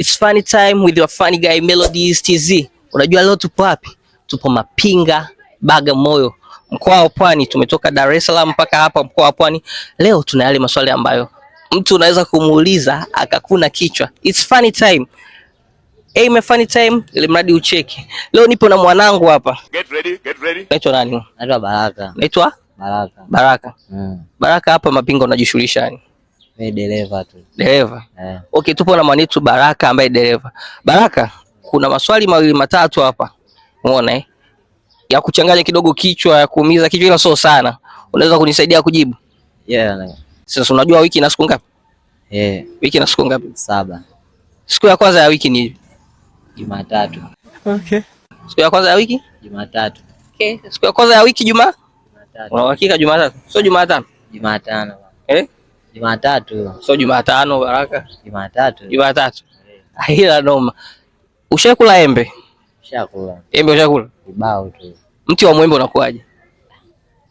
It's funny time with your funny guy Melodies TZ. Unajua leo tupo wapi? Tupo Mapinga, Bagamoyo, mkoa wa Pwani. Tumetoka Dar es Salaam mpaka hapa mkoa wa Pwani. Leo tuna yale maswali ambayo mtu unaweza kumuuliza akakuna kichwa. It's funny time. Funny time ili mradi ucheki. Leo nipo na mwanangu hapa. Get ready. Naitwa nani? Naitwa Baraka. Naitwa Baraka. Baraka, hapa Mapinga unajishughulisha nini? Mimi dereva tu. Dereva? Okay, tupo na mwanetu Baraka ambaye dereva. Baraka, kuna maswali mawili matatu hapa. Umeona ya kuchanganya kidogo kichwa, ya kuumiza kichwa, ila sio sana. Unaweza kunisaidia kujibu? Yeah. Sasa unajua wiki ina siku ngapi? Wiki ina siku ngapi? 7. Siku ya kwanza ya wiki ni Jumatatu. Okay. Siku ya kwanza ya wiki? Jumatatu. Okay. Siku ya kwanza ya wiki Jumatatu. Una uhakika Jumatatu? Sio Jumatano? Jumatano. Jumatatu. Sio Jumatano Baraka? Jumatatu. Ila noma. Ushakula embe? Ushakula. Embe ushakula? Kibao tu. Mti wa mwembe unakuaje?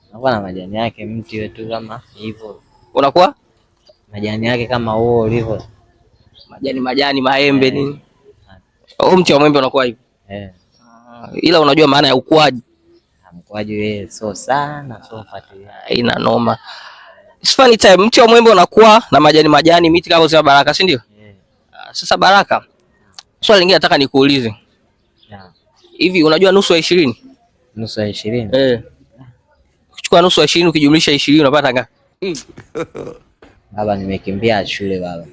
Unakuwa na majani yake mti wetu kama hivyo. Unakuwa? Majani yake kama huo ulivyo. Majani maembe nini? Mti wa mwembe unakuwa hivyo. Ila unajua maana ya ukuaji? Mkuaji wewe sio sana, sio fuatilia. Ina noma. It's funny time. Mti wa mwembe unakuwa na majani miti kama sema Baraka, si ndio? Sasa Baraka, swali lingine nataka nikuulize. Hivi unajua nusu ya 20? Nusu ya 20? Ukichukua nusu ya 20 ukijumlisha 20 unapata ngapi? Baba, nimekimbia shule baba.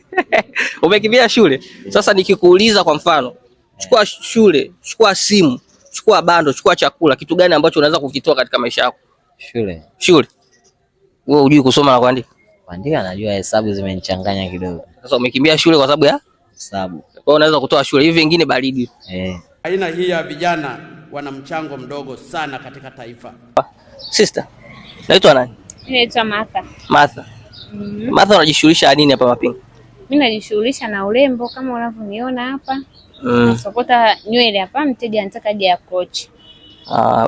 Umekimbia shule? Wewe nikikuuliza kwa mfano, chukua shule, chukua simu, chukua bando, chukua chakula, kitu gani ambacho unaweza kukitoa katika maisha yako? Shule. Wewe hujui kusoma na kuandika? Kuandika najua, hesabu zimenichanganya kidogo. Sasa umekimbia shule kwa sababu ya hesabu. Kwa hiyo unaweza kutoa shule, hivi vingine baridi. Aina hii ya vijana wana mchango mdogo sana katika taifa. Sister, naitwa nani? Naitwa Martha. Martha, unajishughulisha nini hapa Mapinga? Mimi najishughulisha na urembo kama unavyoniona hapa. Nasokota nywele hapa, mteja anataka aje approach.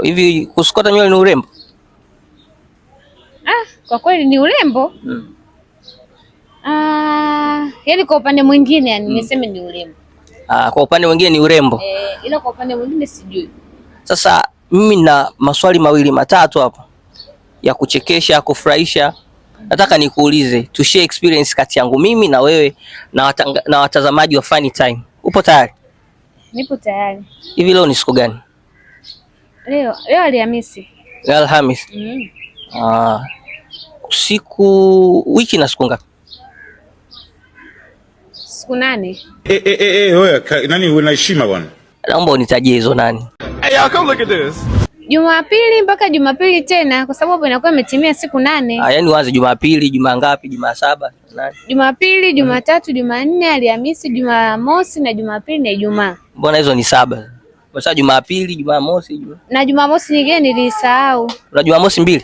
Hivi kusokota nywele ni urembo? Kwa kweli ni urembo. Yaani kwa upande mwingine niseme ni urembo. Kwa upande mwingine ni urembo. Ila kwa upande mwingine sijui. Sasa mimi na maswali mawili matatu hapa ya kuchekesha, kufurahisha. Nataka nikuulize, tu share experience kati yangu mimi na wewe na watazamaji wa Funny Time. Upo tayari? Nipo tayari. Hivi leo ni siku gani? Leo Alhamisi. Alhamisi. Wiki na siku ngapi? Siku 8. Wewe nani una heshima bwana? Naomba unitajie hizo nani. Come look at this. Jumapili mpaka Jumapili tena, kwa sababu inakuwa imetimia siku 8. Yaani uanze Jumapili, Juma ngapi, Juma 7, nani? Jumapili, Jumatatu, Jumanne, Alhamisi, Jumamosi na Jumapili na Ijumaa. Mbona hizo ni 7? Sasa Jumapili, Jumamosi, na Jumamosi nyingine nilisahau. Kuna Jumamosi 2?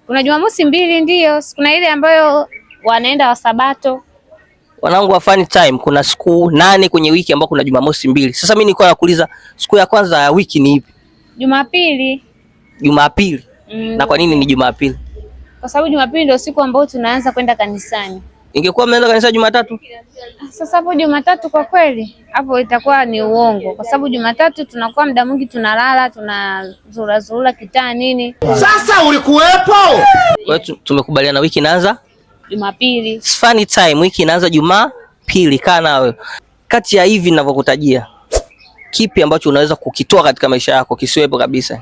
Kuna Jumamosi 2 ndio. Kuna ile ambayo wanaenda wa Sabato. Wanangu wa Funny Time, kuna siku 8 kwenye wiki ambao kuna Jumamosi 2. Sasa mimi nilikuwa nakuuliza siku ya kwanza ya wiki ni ipi? Jumapili. Na kwa nini ni Jumapili? Kwa sababu Jumapili ndio siku ambayo tunaanza kwenda kanisani. Ingekuwa mnaenda kanisa Jumatatu? Sasa hapo Jumatatu kwa kweli hapo itakuwa ni uongo, kwa sababu Jumatatu tunakuwa muda mwingi tunalala, tunazurura kitaa nini. Sasa ulikuwepo? Kwa hiyo tumekubaliana wiki inaanza Jumapili. Funny Time wiki inaanza Jumapili. Kana wewe, kati ya hivi ninavyokutajia, kipi ambacho unaweza kukitoa katika maisha yako kisiwepo kabisa?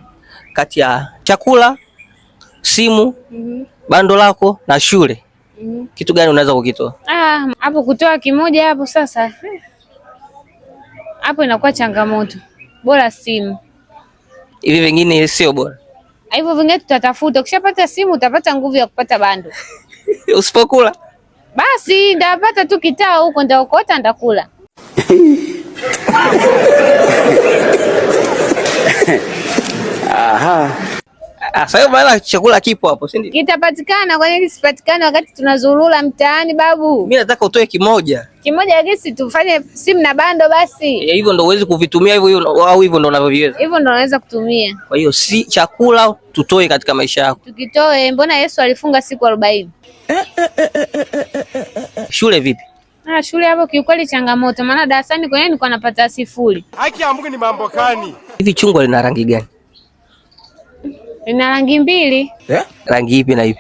Kati ya chakula, simu, bando lako na shule. Kitu gani unaweza kukitoa? Hapo kutoa kimoja hapo sasa. Hapo inakuwa changamoto. Bora simu. Hivi vingine sio bora? Hivyo vingine tutatafuta. Ukishapata simu utapata nguvu ya kupata bando. Usipokula? Basi ndapata tu kitaa huko, ndaokota ndakula. Sasa bwana, chakula kipo hapo, si ndio? Kitapatikana, kwa nini sipatikane wakati tunazurura mtaani babu? Mimi nataka utoe kimoja. Lakini tufanye simu na bando basi. Hivyo ndio uweze kuvitumia hivyo au hivyo ndio unavyoviweza? Hivyo ndio naweza kutumia. Kwa hiyo si chakula tutoe katika maisha yako. Tukitoe, mbona Yesu alifunga siku 40? Shule vipi? Shule hapo kiukweli changamoto, maana darasani kwenyewe nilikuwa napata 0. Haki ya Mungu ni mambo gani? Hivi chungwa lina rangi gani? Lina rangi 2. Rangi ipi na ipi?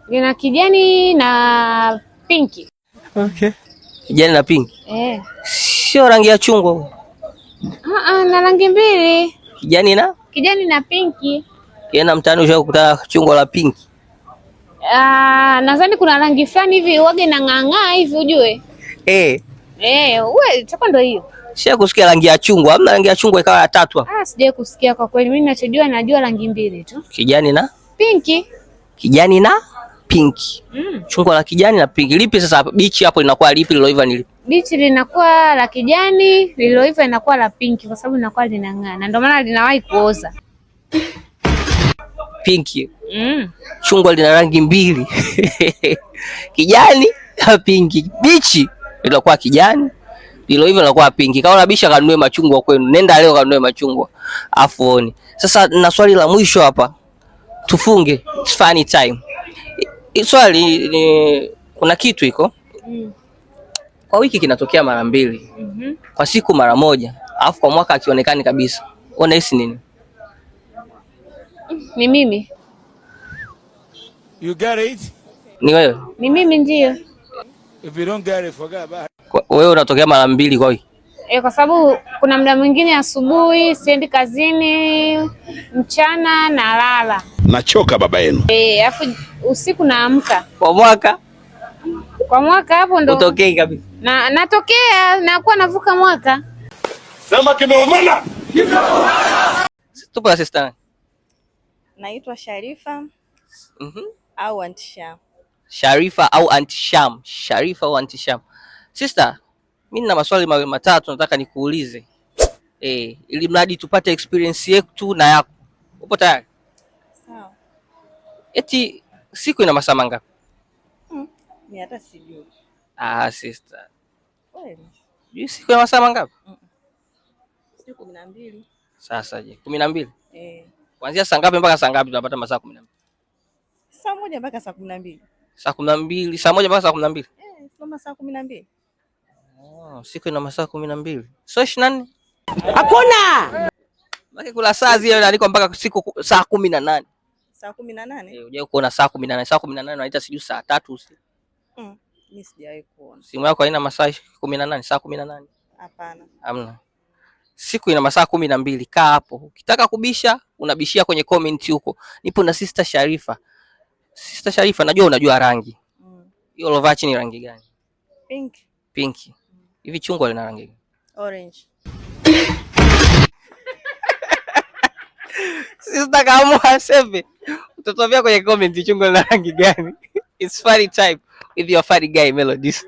Lina kijani na pinki. Okay. Kijani na pinki? Sio rangi ya chungwa. Na rangi 2. Kijani na pinki. Kienda mtaani ushakukuta chungwa la pinki? Nadhani kuna rangi fulani hivi wage na ng'ang'aa hivi ujue. Wewe chapa ndo hiyo. Sio kusikia rangi ya chungwa, hamna rangi ya chungwa ikawa ya 3 hapa. Sijawahi kusikia kwa kweli. Mimi ninachojua najua rangi 2 tu. Kijani na pinki. Kijani na pinki. Chungwa la kijani na pinki. Lipi sasa bichi hapo linakuwa lipi, liloiva ni lipi? Bichi linakuwa la kijani, liloiva linakuwa la pinki kwa sababu linakuwa linang'aa. Na ndio maana linawahi kuoza. Pinki. Chungwa lina rangi 2. Kijani na pinki. Bichi linakuwa kijani, liloiva linakuwa pinki. Kama unabisha kanunue machungwa kwenu. Nenda leo kanunue machungwa. Afuoni. Sasa na swali la mwisho hapa. Tufunge. It's funny time. Swali ni kuna kitu iko. Kwa wiki kinatokea mara 2. Kwa siku mara 1. Alafu kwa mwaka akionekani kabisa. Unahisi nini? Ni mimi. You get it? Ni wewe? Ni mimi ndio. If you don't get it, forget about it. Wewe unatokea mara 2 kwa wiki? Kwa sababu kuna muda mwingine asubuhi siendi kazini, mchana na lala. Nachoka baba yenu. Alafu usiku naamka. Kwa mwaka? Kwa mwaka hapo ndo utokei kabisa. Natokea nakuwa navuka mwaka. Sema kimeumana. Tupo na sister. Naitwa Sharifa. Au Aunti Sham. Sharifa au Aunti Sham. Sharifa au Aunti Sham. Sister, mimi nina maswali matatu nataka nikuulize. Ili mradi tupate experience yetu na yako. Upo tayari? Sawa. Eti siku ina masaa mangapi? Mimi hata sijui. Sister. Kweli? Siku ina masaa mangapi? Siku 12. Sasa je, 12? Kuanzia saa ngapi mpaka saa ngapi tunapata masaa 12? Saa 1 mpaka saa 12. Saa 12, saa 1 mpaka saa 12? Sio masaa 12. Siku ina masaa 12. So 24? Hakuna. Baki kula saa zile inaandikwa mpaka siku saa 18. Saa 18? Unajua kuona saa 18, saa 18 unaita sijui saa 3 usiku. Mimi sijawahi kuona. Simu yako haina masaa 18, saa 18? Hapana. Hamna. Siku ina masaa 12. Kaa hapo. Ukitaka kubisha, unabishia kwenye comment huko. Nipo na Sister Sharifa. Sister Sharifa, najua unajua rangi. Hiyo lovachi ni rangi gani? Pink. Pinki. Hivi chungwa lina rangi gani? Orange. Sister kaamua sebe. Utatuambia kwenye comment chungwa lina rangi gani? It's funny time with your funny guy Melodies.